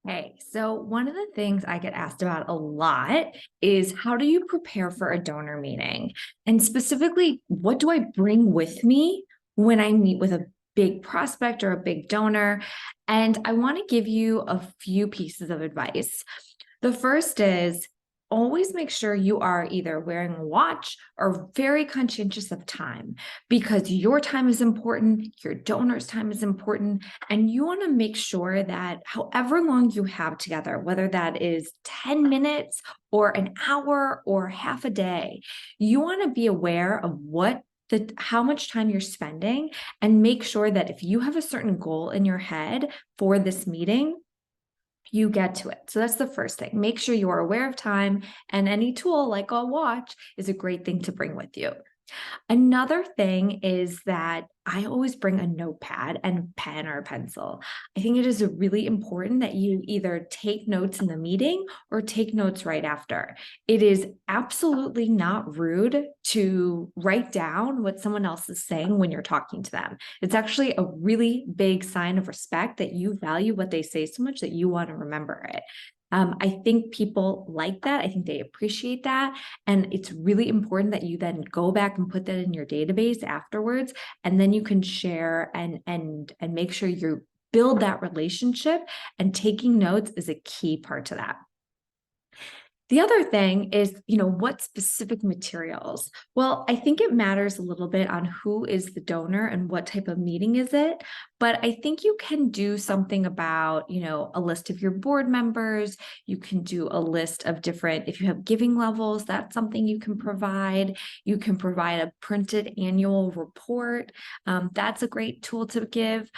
Hey, so one of the things I get asked about a lot is how do you prepare for a donor meeting? And specifically, what do I bring with me when I meet with a big prospect or a big donor? And I want to give you a few pieces of advice. The first is always make sure you are either wearing a watch or very conscientious of time because your time is important, your donor's time is important, and you want to make sure that however long you have together, whether that is 10 minutes or an hour or half a day, you want to be aware of how much time you're spending and make sure that if you have a certain goal in your head for this meeting, you get to it. So that's the first thing. Make sure you are aware of time, and any tool like a watch is a great thing to bring with you. Another thing is that I always bring a notepad and pen or a pencil. I think it is really important that you either take notes in the meeting or take notes right after. It is absolutely not rude to write down what someone else is saying when you're talking to them. It's actually a really big sign of respect that you value what they say so much that you want to remember it. I think people like that. I think they appreciate that. And it's really important that you then go back and put that in your database afterwards. And then you can share and make sure you build that relationship. And taking notes is a key part to that. The other thing is, what specific materials? Well, I think it matters a little bit on who is the donor and what type of meeting is it. But I think you can do something about, a list of your board members. You can do a list of different, if you have giving levels, that's something you can provide. You can provide a printed annual report. That's a great tool to give.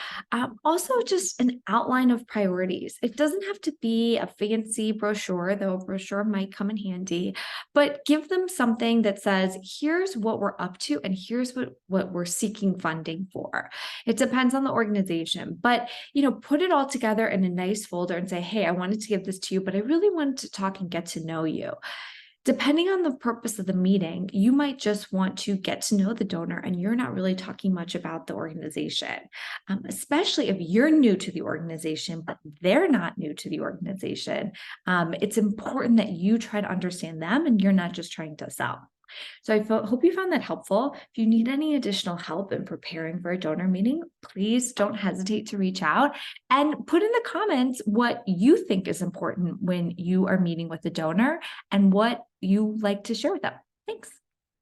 Also, just an outline of priorities. It doesn't have to be a fancy brochure, though a brochure might come in handy, but give them something that says, here's what we're up to and here's what we're seeking funding for. It depends on the organization, but put it all together in a nice folder and say, hey, I wanted to give this to you, but I really wanted to talk and get to know you. Depending on the purpose of the meeting, you might just want to get to know the donor and you're not really talking much about the organization, especially if you're new to the organization, but they're not new to the organization. It's important that you try to understand them and you're not just trying to sell. So I hope you found that helpful. If you need any additional help in preparing for a donor meeting, please don't hesitate to reach out and put in the comments what you think is important when you are meeting with a donor and what you like to share with them. Thanks.